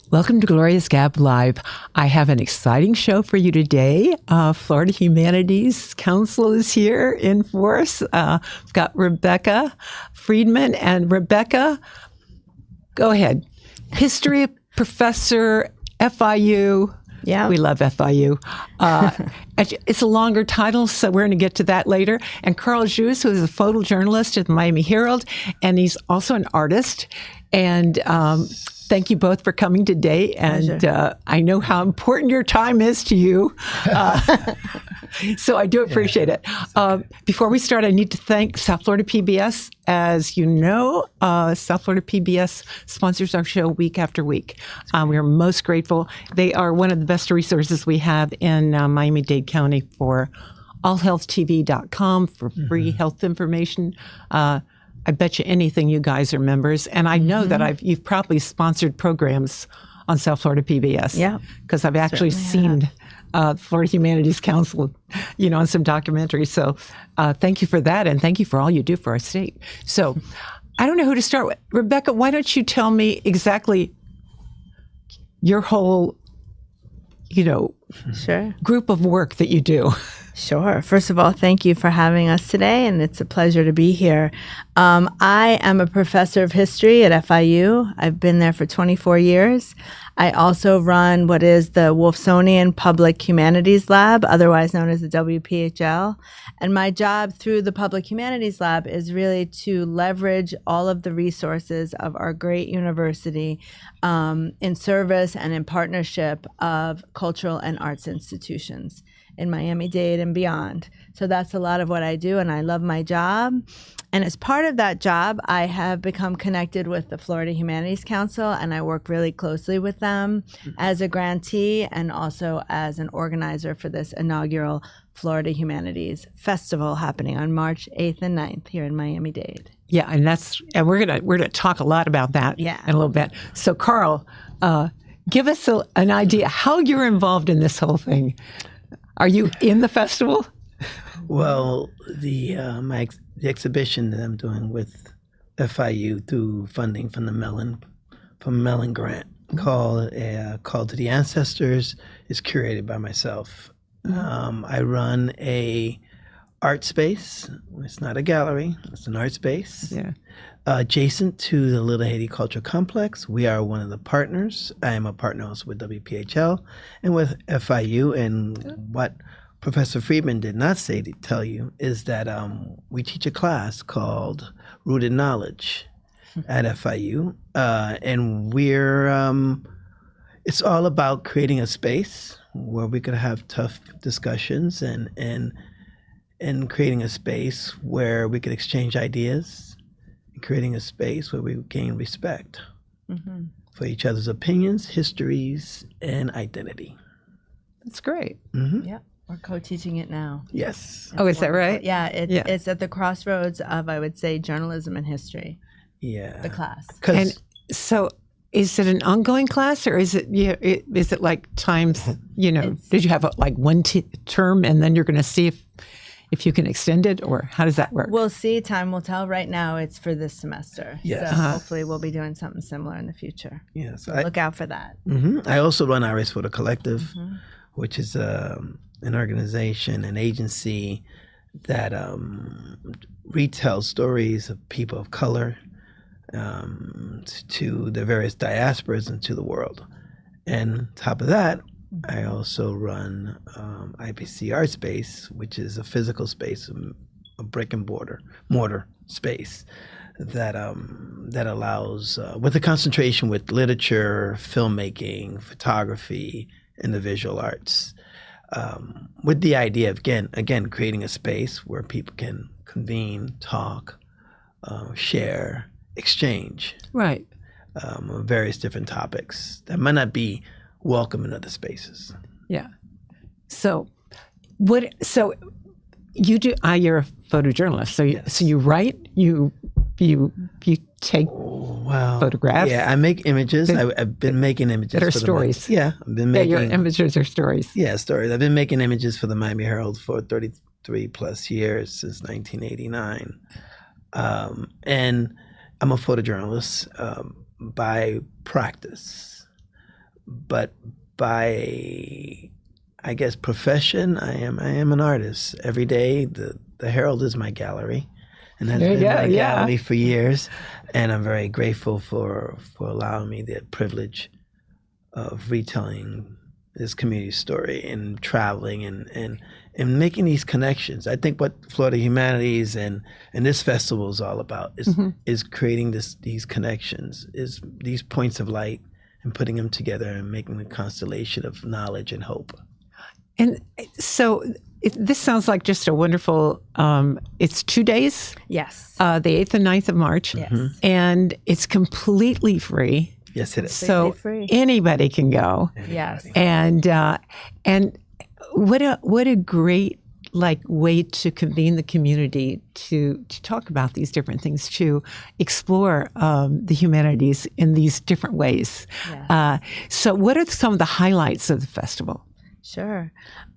Welcome to Gloria's Gap Live. I have an exciting show for you today. Florida Humanities Council is here in force. We've got Rebecca Friedman. And Rebecca, go ahead. History professor, FIU. Yeah. We love FIU. It's a longer title, so we're going to get to that later. And Carl Juste, who is a photojournalist at the Miami Herald, and he's also an artist. And thank you both for coming today. And I know how important your time is to you. So I do appreciate it. Before we start, I need to thank South Florida PBS. As you know, South Florida PBS sponsors our show week after week. We are most grateful. They are one of the best resources we have in Miami-Dade County for allhealthtv.com for free health information. I bet you anything you guys are members. And I know that you've probably sponsored programs on South Florida PBS. Yeah. Because I've actually seen Florida Humanities Council, on some documentaries. So thank you for that. And thank you for all you do for our state. So I don't know who to start with. Rebecca, why don't you tell me exactly your whole, group of work that you do? Sure. First of all, thank you for having us today, and it's a pleasure to be here. I am a professor of history at FIU. I've been there for 24 years. I also run what is the Wolfsonian Public Humanities Lab, otherwise known as the WPHL. And my job through the Public Humanities Lab is really to leverage all of the resources of our great university in service and in partnership of cultural and arts institutions in Miami-Dade and beyond. So that's a lot of what I do, and I love my job. And as part of that job, I have become connected with the Florida Humanities Council, and I work really closely with them as a grantee and also as an organizer for this inaugural Florida Humanities Festival happening on March 8th and 9th here in Miami-Dade. Yeah, and we're gonna talk a lot about that in a little bit. So Carl, give us an idea how you're involved in this whole thing. Are you in the festival? Well, the exhibition that I'm doing with FIU through funding from the Mellon grant called Call to the Ancestors is curated by myself. I run a art space. It's not a gallery. It's an art space. Yeah. Adjacent to the Little Haiti Cultural Complex. We are one of the partners. I am a partner also with WPHL and with FIU. And what Professor Friedman did not tell you is that we teach a class called Rooted Knowledge at FIU. And it's all about creating a space where we could have tough discussions and creating a space where we could exchange ideas. Creating a space where we gain respect for each other's opinions, histories, and identity. That's great. Yeah, we're co-teaching it now. Yes. Oh, is that right? Yeah, it's at the crossroads of, I would say, journalism and history. Yeah. The class. And so is it an ongoing class or is it like times, did you have one term and then you're going to see if you can extend it, or how does that work? We'll see. Time will tell. Right now, it's for this semester. Yes. So hopefully we'll be doing something similar in the future. Yes. So look out for that. I also run Iris for the Collective, which is an organization, an agency that retells stories of people of color to the various diasporas and to the world. And on top of that, I also run IPC Art Space, which is a physical space, a brick and mortar space that allows, with a concentration with literature, filmmaking, photography, and the visual arts, with the idea of again creating a space where people can convene, talk, share, exchange, right, various different topics that might not be welcome in other spaces. Yeah. So you do? You're a photojournalist. So you write. You take photographs. Yeah, I make images. I've been making images that are for stories. Yeah, I've been making. Your images are stories. Yeah, stories. I've been making images for the Miami Herald for 33 plus years since 1989, and I'm a photojournalist by practice. but by, I guess, profession, I am an artist. Every day, the Herald is my gallery, and has been my gallery for years. And I'm very grateful for allowing me the privilege of retelling this community story and traveling and making these connections. I think what Florida Humanities and this festival is all about is creating these connections, is these points of light, and putting them together and making a constellation of knowledge and hope. And so this sounds like just a wonderful, it's 2 days? Yes. The 8th and 9th of March. Yes. And it's completely free. Yes, it is. So free. anybody can go. Yes. And what a great way to convene the community to talk about these different things, to explore the humanities in these different ways. Yes. So what are some of the highlights of the festival? Sure.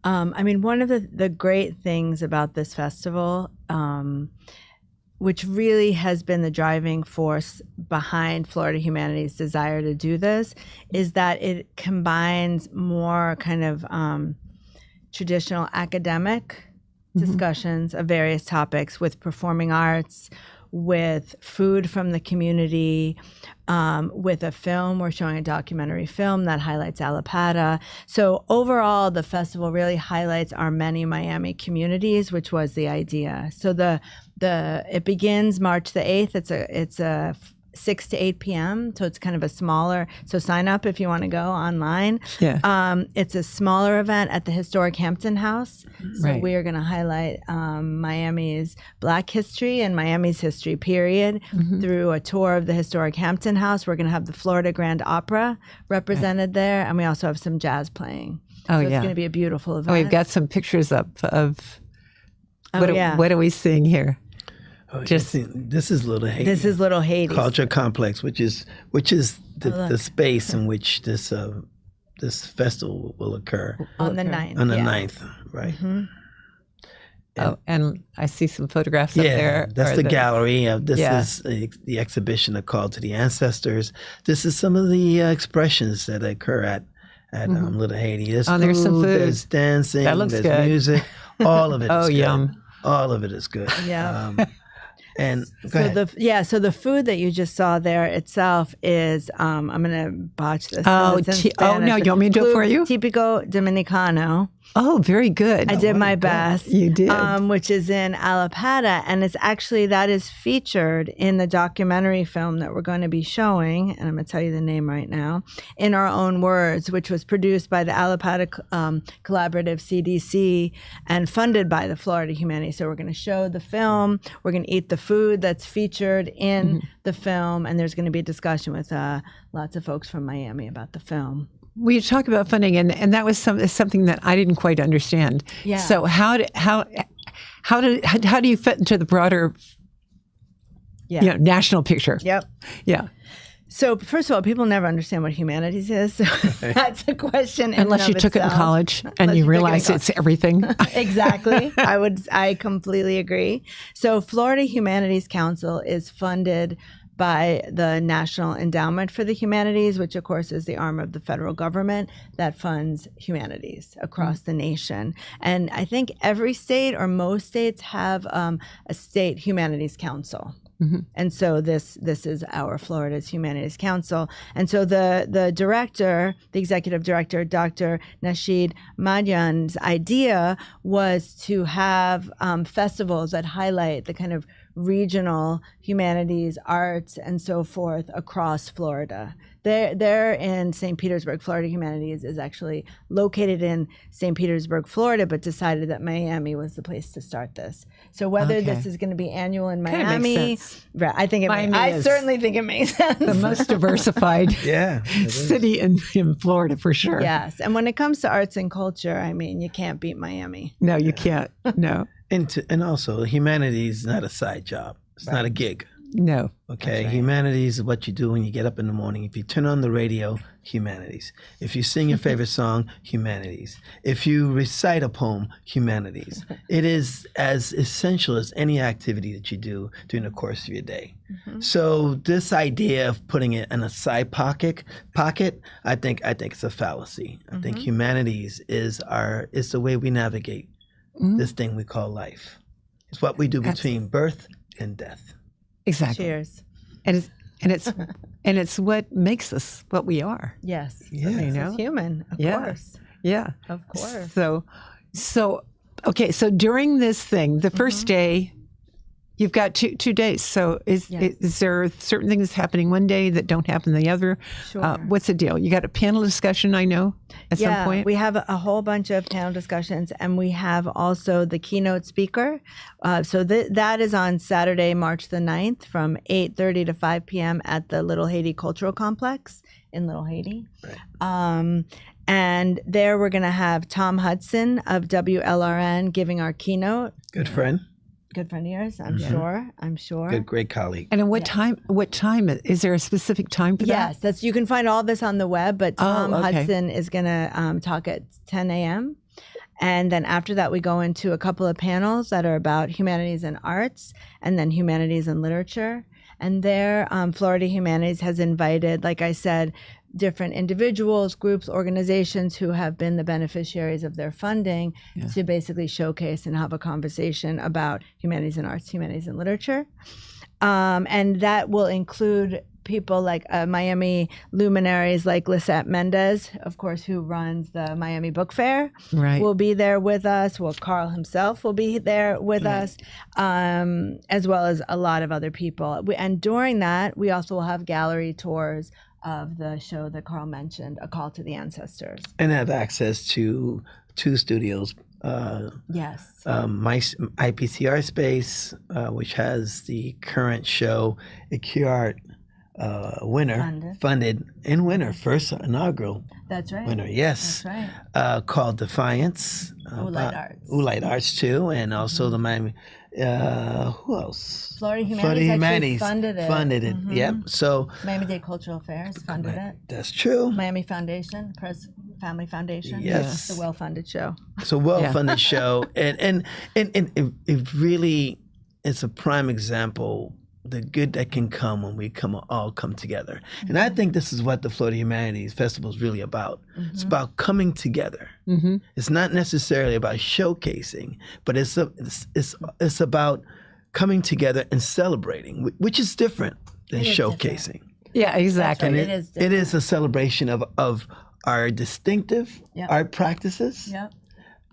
I mean, one of the great things about this festival, which really has been the driving force behind Florida Humanities' desire to do this, is that it combines more kind of traditional academic discussions of various topics with performing arts, with food from the community, with a film. We're showing a documentary film that highlights Allapattah. So overall, the festival really highlights our many Miami communities, which was the idea. So it begins March the 8th. It's a 6 to 8 p.m. So it's kind of a smaller, so sign up if you want to go online. Yeah. It's a smaller event at the historic Hampton House. So Right. we are going to highlight Miami's Black history and Miami's history, period, through a tour of the historic Hampton House. We're going to have the Florida Grand Opera represented there, and we also have some jazz playing. Oh, So it's yeah. going to be a beautiful event. We've got some pictures up of what yeah. are we seeing here? Oh, Just- this is Little Haiti. This is Little Haiti. Culture Complex, which is the space in which this festival will occur On the 9th. on the yeah. 9th, right? Oh, and I see some photographs up there. That's Or the gallery. This Yeah. is the exhibition, A Call to the Ancestors. This is some of the expressions that occur at Little Haiti. There's there's some food. There's dancing. That looks there's good. music. All of it is Oh, good. yum. All of it is good. Yeah. And go So ahead. so the food that you just saw there itself is I'm gonna botch this. Oh, It's in oh, no, Spanish. you want me to do it for you? Tipico Dominicano. Oh, very good. I did my best. You did. Which is in Allapattah, and it's actually that is featured in the documentary film that we're going to be showing, and I'm going to tell you the name right now, In Our Own Words, which was produced by the Allapattah Collaborative CDC and funded by the Florida Humanities. So we're going to show the film, we're going to eat the food that's featured in the film, and there's going to be a discussion with lots of folks from Miami about the film. We talk about funding, and that was something that I didn't quite understand. Yeah. So how do you fit into the broader national picture? Yep. Yeah. So first of all, people never understand what humanities is. So that's a question. in Unless and you of took it in itself. college and Unless you took it in realize college. it's everything. Exactly. I completely agree. So Florida Humanities Council is funded by the National Endowment for the Humanities, which of course is the arm of the federal government that funds humanities across the nation. And I think every state or most states have a state humanities council. And so this is our Florida's Humanities Council. And so the director, the executive director, Dr. Nasheed Madyan's idea was to have festivals that highlight the kind of regional humanities, arts, and so forth across Florida. They're in St. Petersburg. Florida Humanities is actually located in St. Petersburg, Florida, but decided that Miami was the place to start this. So whether this is going to be annual in Kinda Miami, makes sense. right, I is certainly think it makes sense. The most diversified Yeah. it is. city in Florida, for sure. Yes, and when it comes to arts and culture, I mean, you can't beat Miami. No, you can't. No. And also, humanities is not a side job. It's not a gig. No. Okay, right. Humanities is what you do when you get up in the morning. If you turn on the radio, Humanities. If you sing your favorite song, Humanities. If you recite a poem, Humanities. It is as essential as any activity that you do during the course of your day. So this idea of putting it in a side pocket, I think it's a fallacy. I think Humanities is the way we navigate this thing we call life. It's what we do between birth and death. Exactly. Cheers. And it's what makes us what we are. Yes. Yeah. Makes You us know? human. Of Yeah. course. Yeah. Of course. So okay. So during this thing, the first day, you've got two days. So is there certain things happening one day that don't happen the other? Sure. What's the deal? You got a panel discussion, I know, at some point? We have a whole bunch of panel discussions, and we have also the keynote speaker. So that is on Saturday, March the 9th from 8:30 to 5 p.m. at the Little Haiti Cultural Complex in Little Haiti. Right. And there we're going to have Tom Hudson of WLRN giving our keynote. Good friend. Good friend of yours, I'm sure. Good, great colleague. And at what time? Is there a specific time for that? Yes, you can find all this on the web, but Tom okay. Hudson is going to talk at 10 a.m. And then after that, we go into a couple of panels that are about humanities and arts, and then humanities and literature. And there, Florida Humanities has invited, like I said, different individuals, groups, organizations who have been the beneficiaries of their funding to basically showcase and have a conversation about humanities and arts, humanities and literature. And that will include people like Miami luminaries like Lisette Mendez, of course, who runs the Miami Book Fair, Right. will be there with us. Well, Carl himself will be there with us, as well as a lot of other people. And during that, we also will have gallery tours of the show that Carl mentioned, A Call to the Ancestors. And have access to 2 studios. Yes. My IPCR space, which has the current show, a Q-Art winner, funded in winner, first inaugural That's right. winner, yes. That's right. Called Defiance. Light Arts. Light Arts too, and also the Miami, who else? Florida Humanities actually funded it. Yep. So Miami-Dade Cultural Affairs funded it. that's true. Miami Foundation, Family Foundation. Yes. It's a well-funded show. It's a well-funded show, and it really is a prime example the good that can come when we all come together. And I think this is what the Florida Humanities Festival is really about. It's about coming together. It's not necessarily about showcasing, but it's about coming together and celebrating, which is different than showcasing. Yeah, exactly. And It is it is a celebration of our distinctive art practices. Yep.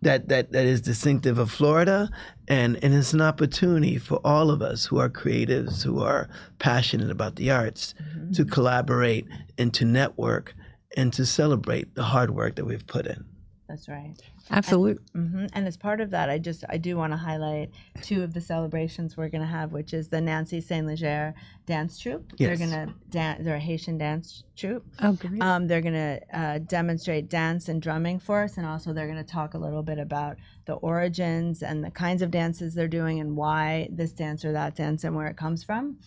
That is distinctive of Florida, and it's an opportunity for all of us who are creatives, who are passionate about the arts, to collaborate and to network and to celebrate the hard work that we've put in. That's right. Absolutely. And as part of that, I do want to highlight 2 of the celebrations we're going to have, which is the Nancy Saint Leger dance troupe. Yes. They're a Haitian dance troupe. Oh, great. They're going to demonstrate dance and drumming for us, and also they're going to talk a little bit about the origins and the kinds of dances they're doing and why this dance or that dance and where it comes from.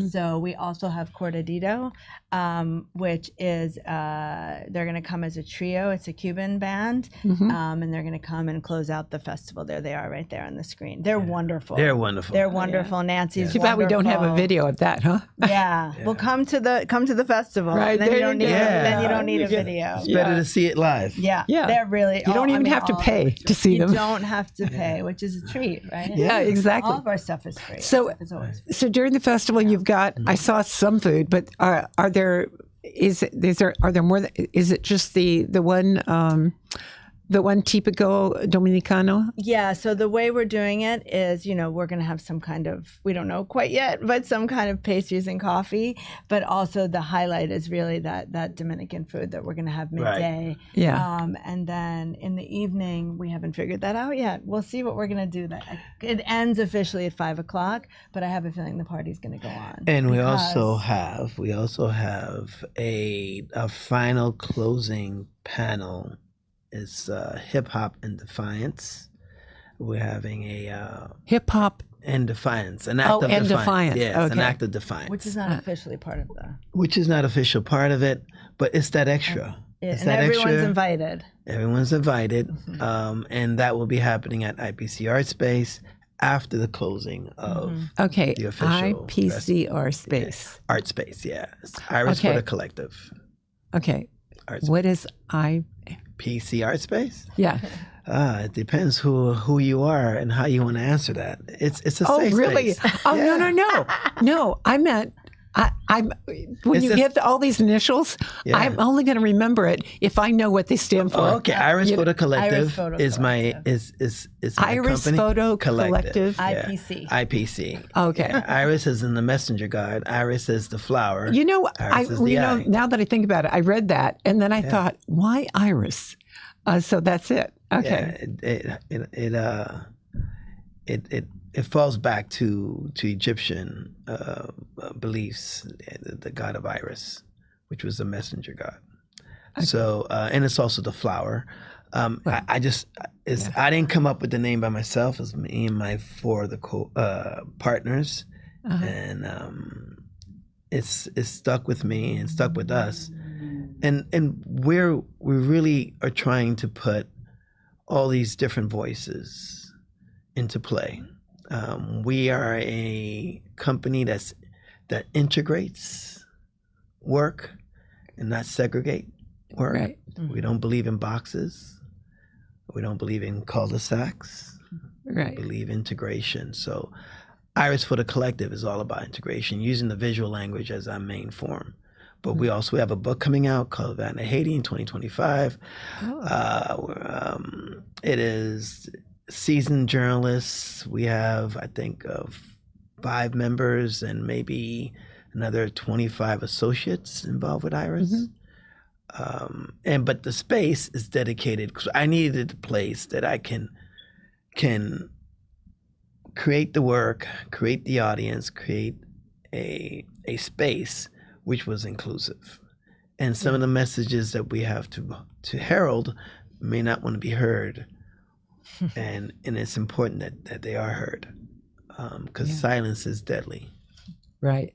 So we also have Cortadito, which is they're going to come as a trio. It's a Cuban band, and they're going to come and close out the festival. There they are, right there on the screen. They're wonderful. They're wonderful. They're wonderful. Nancy's Too bad we don't have a video of that, huh? Yeah. Well, come to the festival. Right, Then there you don't you need go. then you don't need a video. It's better to see it live. Yeah. Yeah. They're really. You don't even have to pay to see them. You don't have to pay, which is a treat, right? Yeah, exactly. All of our stuff is free. So- Our stuff is always free. So during the festival, you've got. I saw some food, but are there more? Is it just the one? The one típico Dominicano? Yeah, so the way we're doing it is, we're going to have some kind of, we don't know quite yet, but some kind of pastries and coffee. But also the highlight is really that Dominican food that we're going to have midday. Yeah. And then in the evening, we haven't figured that out yet. We'll see what we're going to do. It ends officially at 5 o'clock, but I have a feeling the party's going to go on. And we also have a final closing panel. It's hip hop and defiance. We're having a Hip hop and defiance, an act of and defiance. defiance. Yes, an Okay. act of defiance. Which is not officially part of the. Which is not official part of it, but it's that extra. It's And that everyone's extra. invited. Everyone's invited, and that will be happening at IPC Art Space after the closing of Okay. the official IPCR space. Art Space. Yeah, it's Iris for Okay. the Collective. Okay. Art What is I? PC Art Space. Yeah. It depends who you are and how you want to answer that. It's a Oh, safe really? space. Oh, Yeah. no. I meant. I'm when It's you just- give all these initials, Yeah. I'm only going to remember it if I know what they stand for. Oh, okay, Iris Photo Collective Iris Photo is my Collective. is my Iris company. Photo Collective. Yeah. IPC. IPC. Okay. Yeah, Iris is in the messenger god. Iris is the flower. You know, Iris is the eye. now that I think about it, I read that and then I thought, why Iris? So that's it. Okay. Yeah, it falls back to Egyptian beliefs, the god of Iris, which was the messenger god. So and it's also the flower. I didn't come up with the name by myself. It was me and my four of the partners, and it's stuck with me and stuck with us. And we really are trying to put all these different voices into play. We are a company that integrates work and not segregate work. Right. We don't believe in boxes. We don't believe in cul-de-sacs. Right. We believe integration. So Iris for the Collective is all about integration, using the visual language as our main form. But we also have a book coming out called Vanna Haiti in 2025. It is seasoned journalists. We have, I think, 5 members and maybe another 25 associates involved with Iris. But the space is dedicated because I needed a place that I can create the work, create the audience, create a space which was inclusive. And some of the messages that we have to herald may not want to be heard. and it's important that they are heard, because silence is deadly. Right.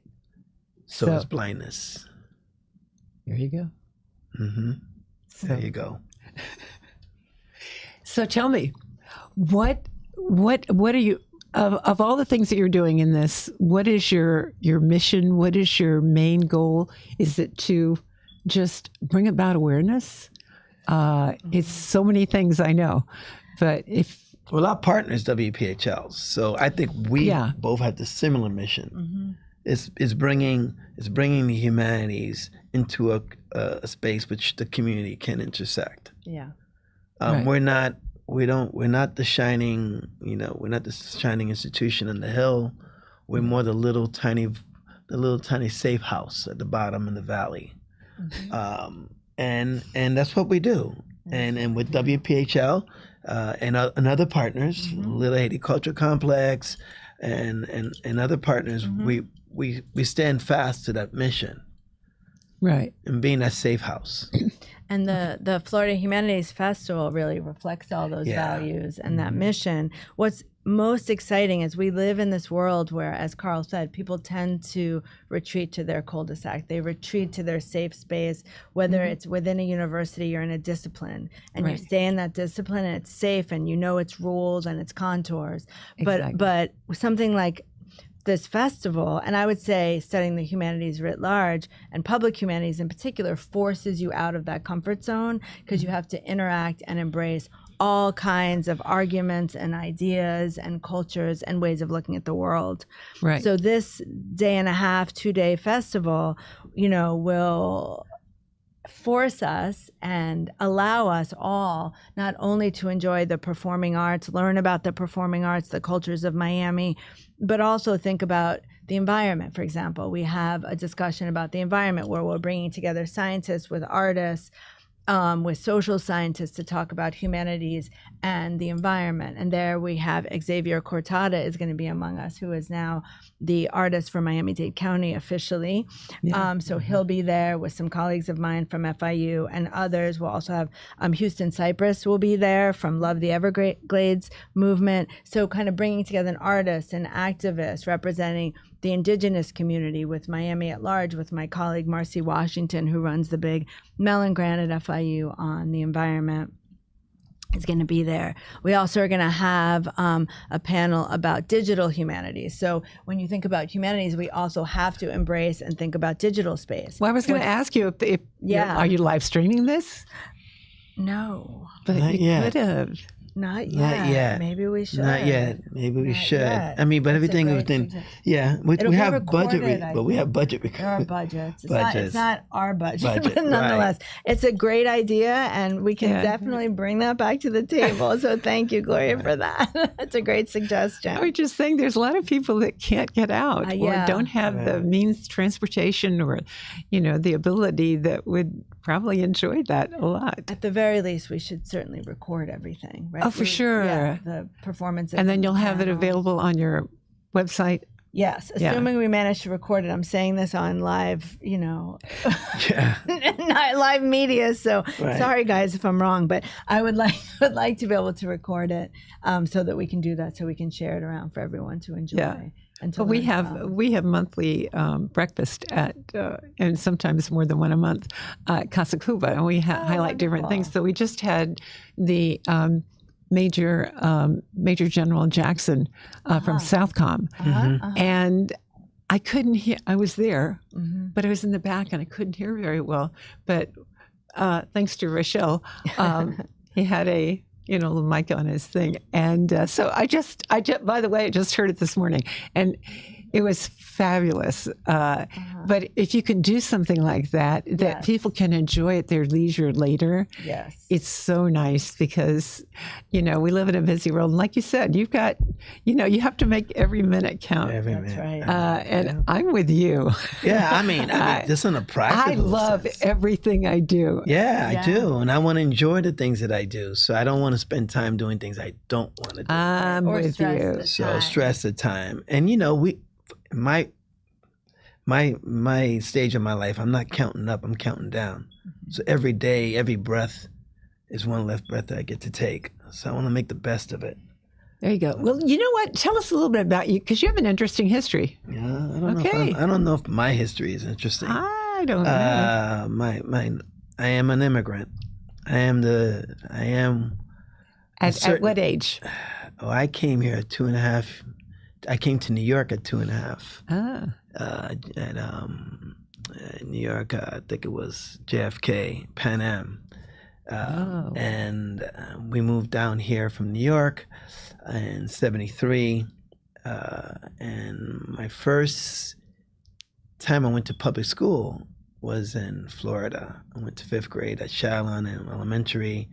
So is blindness. There you go. There you go. So tell me, what are you of all the things that you're doing in this? What is your mission? What is your main goal? Is it to just bring about awareness? It's so many things, I know, but well, our partner is WPHL, so I think we both have the similar mission. It's bringing the humanities into a space which the community can intersect. Yeah. Right. We're not the shining, we're not the shining institution on the hill. We're more the little tiny safe house at the bottom in the valley. And that's what we do. And with WPHL and other partners, Little Haiti Cultural Complex and other partners, we stand fast to that mission. right. And being that safe house. And the Florida Humanities Festival really reflects all those values and that mission. What's most exciting is we live in this world where, as Carl said, people tend to retreat to their cul-de-sac. They retreat to their safe space, whether it's within a university or in a discipline. And you stay in that discipline and it's safe and you know its rules and its contours. Exactly. But something like this festival, and I would say studying the humanities writ large and public humanities in particular, forces you out of that comfort zone because you have to interact and embrace all kinds of arguments and ideas and cultures and ways of looking at the world. Right. So this day and a half, 2-day festival, will force us and allow us all not only to enjoy the performing arts, learn about the performing arts, the cultures of Miami, but also think about the environment. For example, we have a discussion about the environment where we're bringing together scientists with artists with social scientists to talk about humanities and the environment. And there we have Xavier Cortada is going to be among us, who is now the artist for Miami-Dade County officially. Yeah. So he'll be there with some colleagues of mine from FIU and others. We'll also have Houston Cypress will be there from Love the Everglades movement. So kind of bringing together an artist and activist representing the indigenous community with Miami at large, with my colleague Marcy Washington, who runs the big Mellon Grant at FIU on the environment, is going to be there. We also are going to have a panel about digital humanities. So when you think about humanities, we also have to embrace and think about digital space. Well, I was going to ask you if Yeah. are you live streaming this? No, But Not you yet. could have. not yet. Not yet. Maybe we should. Not yet. Maybe we Not should. yet. I mean, but That's a everything great within. suggestion. Yeah, It'll we be have recorded, budget, I but we have budget. There are budgets. It's Budgets. not our budget, Budget, but nonetheless, it's a great idea, and we can Yeah. definitely bring that back to the table. So thank you, Gloria, for that. That's a great suggestion. I was just saying there's a lot of people that can't get out or Yeah. don't have the means transportation or, the ability that would probably enjoy that a lot. At the very least, we should certainly record everything, right? Oh, for sure. Yeah, the performances. And then you'll have it panels. available on your website. Yes, Yeah. assuming we manage to record it. I'm saying this on live, Yeah. not live media. So Right. sorry, guys, if I'm wrong, but I would like to be able to record it so that we can do that, so we can share it around for everyone to enjoy. Yeah. And to But we learn have from. monthly breakfast at and sometimes more than one a month at Casa Cuba, and we highlight different wonderful. things. So we just had the Major General Jackson from Southcom, and I couldn't hear. I was there, but I was in the back and I couldn't hear very well. But thanks to Rochelle, he had a little mic on his thing, and so I just by the way, I just heard it this morning, and it was fabulous. But if you can do something like that, that Yes. people can enjoy at their leisure later, Yes. it's so nice because, we live in a busy world. And like you said, you've got, you have to make every minute count. Every That's minute. right. And I'm with you. Yeah, I mean, just in a practical I love sense. everything I do. Yeah, Yeah. I do. And I want to enjoy the things that I do. So I don't want to spend time doing things I don't want to do. I'm Or with stress you. the So time. stress the time. And my stage of my life, I'm not counting up, I'm counting down. So every day, every breath is one less breath that I get to take. So I want to make the best of it. There you go. Well, you know what? Tell us a little bit about you because you have an interesting history. Yeah, I don't Okay. know. I don't know if my history is interesting. I don't know. I am an immigrant. At certain- what age? I came here at 2.5. I came to New York at 2.5. Ah, At New York, I think it was JFK, Pan Am. And we moved down here from New York in 73. And my first time I went to public school was in Florida. I went to 5th grade at Shallon Elementary.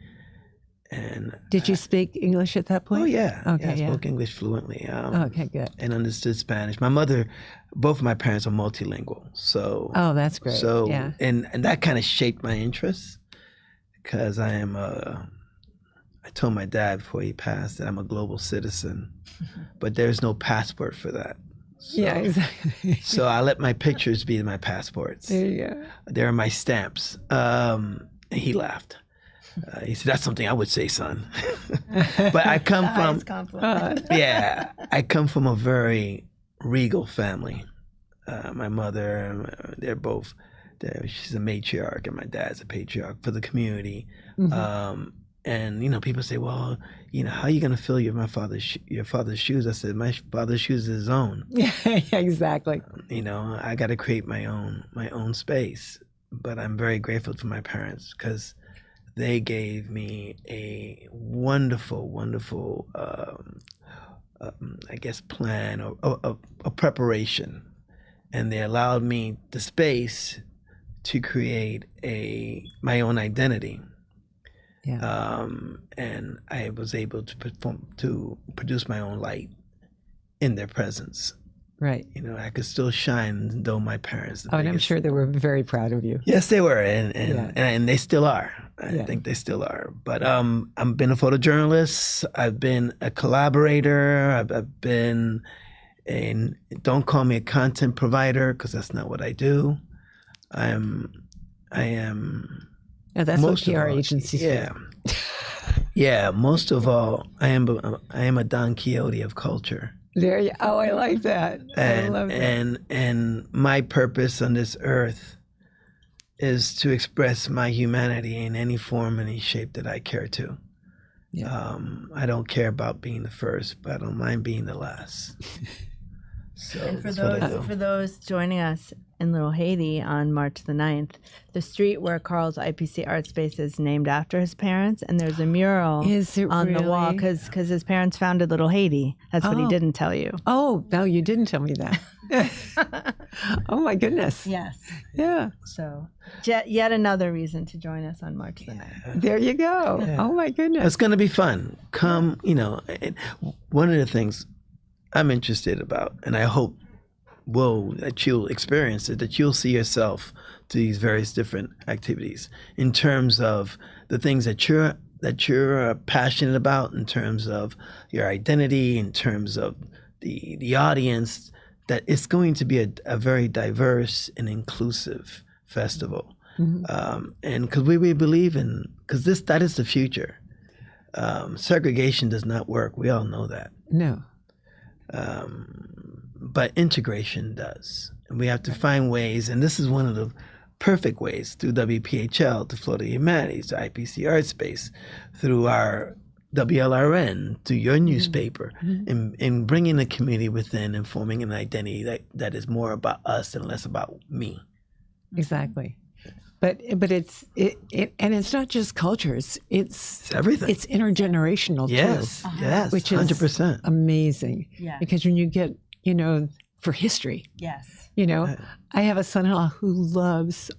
And did you speak English at that point? oh yeah, Okay, I yeah. spoke English fluently. Okay, good. And understood Spanish. Both of my parents are multilingual. So Oh, that's great. so yeah. and that kind of shaped my interests because I told my dad before he passed that I'm a global citizen, but there's no passport for that. So, Yeah, exactly. So I let my pictures be my passports. There you go. They're my stamps. And he laughed. He said, "That's something I would say, son." But I come from Highest compliment. yeah, I come from a very regal family. My mother, she's a matriarch, and my dad's a patriarch for the community. And people say, "Well, how are you going to fill your father's shoes?" I said, "My father's shoes is his own. Yeah, exactly. I got to create my own space." But I'm very grateful to my parents because they gave me a wonderful, wonderful, I guess, plan or a preparation. And they allowed me the space to create my own identity. Yeah. And I was able to produce my own light in their presence. Right. I could still shine, though my parents. Oh, and I'm sure they were very proud of you. Yes, they were, and they still are. I think they still are. But I've been a photojournalist. I've been a collaborator. I've been don't call me a content provider because that's not what I do. I am. Yeah, that's what most of PR all, agencies yeah. do. Yeah, most of all, I am a Don Quixote of culture. There you. Oh, I like that. I love that. And my purpose on this earth is to express my humanity in any form, any shape that I care to. Yeah. I don't care about being the first, but I don't mind being the last. So And that's what I do. for those joining us in Little Haiti on March the 9th, the street where Carl's IPC art space is named after his parents, and there's a mural Is it on the wall really? because his parents founded Little Haiti. That's what he Oh. didn't tell you. Oh, no, you didn't tell me that. Oh my goodness. Yes. Yeah. So yet another reason to join us on March the 9th. There you go. Yeah. Oh my goodness. It's going to be fun. Come, one of the things I'm interested about, and I hope that you'll experience it, that you'll see yourself to these various different activities in terms of the things that you're passionate about, in terms of your identity, in terms of the audience, that it's going to be a very diverse and inclusive festival. Mm-hmm. And because we believe in, because that is the future. Segregation does not work. We all know that. No. But integration does. And we have to find ways, and this is one of the perfect ways, through WPHL, to Florida Humanities, to IPC Art Space, through our WLRN, to your newspaper, in bringing the community within and forming an identity that is more about us and less about me. Exactly. But it's and it's not just cultures. It's everything. It's intergenerational Yes, too. yes, Which is 100%. amazing. Yeah. Because when you get, for history, Yes. I have a son-in-law who loves,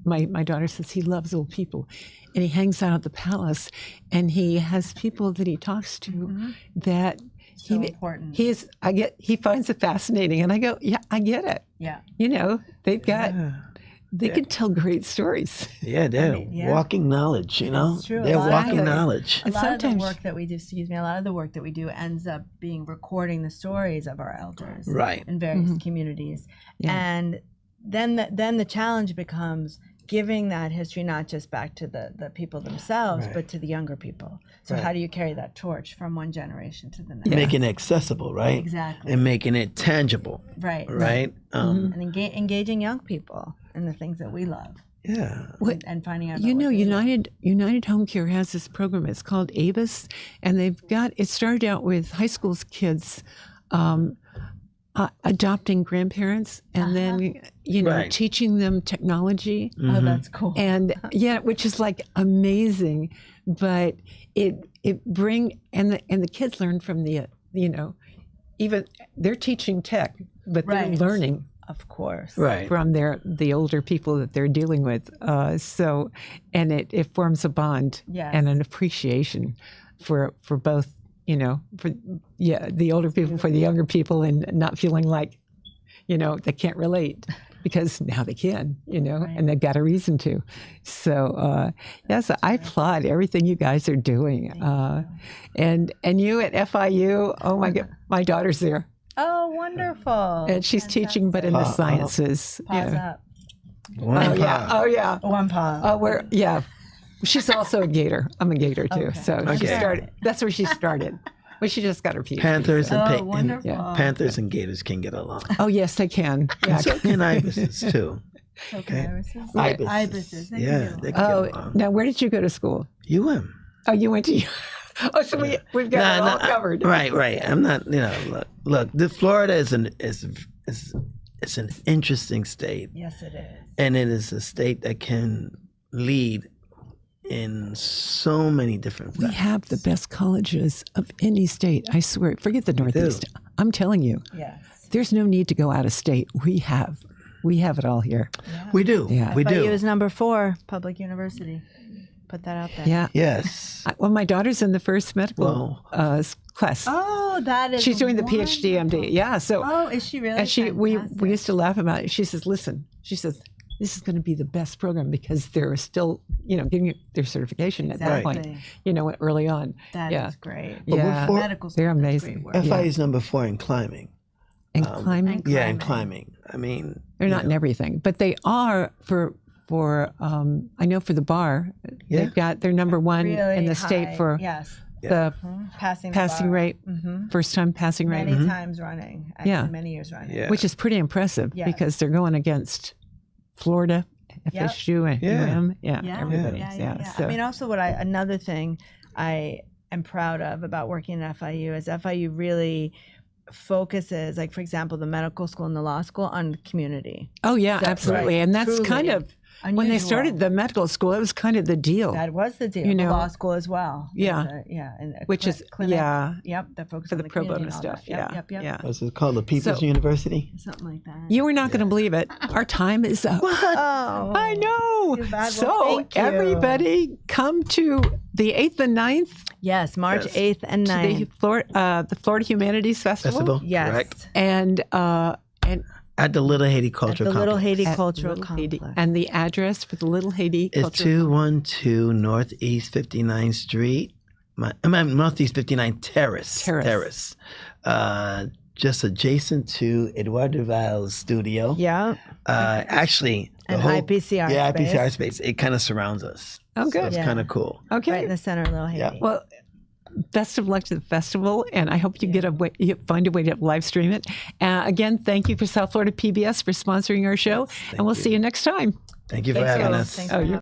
my daughter says he loves old people. And he hangs out at the palace and he has people that he talks to that So important. he finds it fascinating. And I go, yeah, I get it. Yeah. They've got, they can tell great stories. Yeah, they're walking knowledge, It's true. They're A lot walking of- knowledge. A lot of the sometimes- work that we do, a lot of the work that we do ends up being recording the stories of our elders, Right. in various communities, and then the challenge becomes giving that history not just back to the people themselves, but to the younger people. So how do you carry that torch from one generation to the next? Making it accessible, right? Exactly. And making it tangible, Right. right? And engaging young people in the things that we love, Yeah. and finding out. About what they love. United Home Care has this program. It's called ABIS, and it started out with high school kids adopting grandparents, and then Right. teaching them technology, Oh, that's cool. and which is like amazing. But it bring and the kids learn from the even they're teaching tech, but they're Right. learning Of course. Right. from the older people that they're dealing with. And it forms a bond Yes. and an appreciation for both, the older people, for the younger people, and not feeling like, they can't relate, because now they can, and they've got a reason to. So, yes, I applaud everything you guys are doing. And you at FIU, oh my God, my daughter's there. Oh, wonderful. And she's teaching, but in the sciences. Pause up. One pop. Oh yeah. One pause. Oh, she's also a Gator. I'm a Gator too. Okay. So she Okay. started. That's where she started. But she just got her PhD. Panthers and, Oh, wonderful. Panthers and Gators can get along. Oh yes, they can. Yeah. And so can ibises too. Okay. Ibises. Ibises. They Yeah, can they do. can Oh, get along. now where did you go to school? UM. Oh, you went to. Oh, so we've got it all covered. Right. I'm not. Look. Florida is an interesting state, Yes, it is. and it is a state that can lead in so many different We facets. have the best colleges of any state. I swear. Forget the Northeast. I'm telling you, Yes. there's no need to go out of state. We have it all here. We do. Yeah. We FIU do. is number 4 public university. Put that out there. Yeah. Yes. Well, my daughter's in the first medical class. Oh, that is. She's doing the PhD MD. Yeah. So, Oh, is she really? and we Fantastic. used to laugh about it. She says, "Listen," she says, this is going to be the best program because they're still, getting their certification at that point, early on. That yeah. is great. Yeah. Medical school, they're that's amazing. great work. FIU is number 4 in climbing. And climbing? Yeah, in climbing. I mean, They're not in everything, but they are for I know for the bar, they've got, they're number 1 Really in the state high, for yes. the Passing passing rate, first time passing rate, many times running. Actually, Yeah. many years running. Yeah. which is pretty impressive Yes. because they're going against Florida, FSU, and UM. Everybody. So, I mean, also another thing I am proud of about working at FIU is FIU really focuses, like for example, the medical school and the law school on community. oh yeah, absolutely, right. and that's Truly kind of when they unusual. started the medical school. It was kind of the deal, That was the deal. You The know, law school as well. yeah. And a which is clinic. yeah Yep, that focuses for on the pro community bono and all stuff. that. Yep. what's it called? The People's So- University? Something like that. You were not going to believe it. Our time is up. Oh, I know. Too bad. Well, So thank you. everybody, come to the 8th and 9th Yes, March Yes. 8th and to 9th. the Florida Humanities Festival. Yes. Correct. And At the Little Haiti At Cultural the Little Complex. Haiti at Cultural Little Haiti. Complex. And the address for the Little Haiti It's Cultural 212 Northeast 59th Street. Northeast 59th Terrace. Terrace. Just adjacent to Edouard Duval's studio. Yeah. Actually, the And whole IPCR yeah, space. IPCR space. It kind of surrounds us. Oh, So good. it's Yeah. kind of cool. Okay. Right in the center of Little Haiti. Yeah. Well, best of luck to the festival, and I hope you you find a way to live stream it. Again, thank you for South Florida PBS for sponsoring our show, and we'll see you next time. Thank you for Thanks, having y'all. us. Thanks Oh, for you're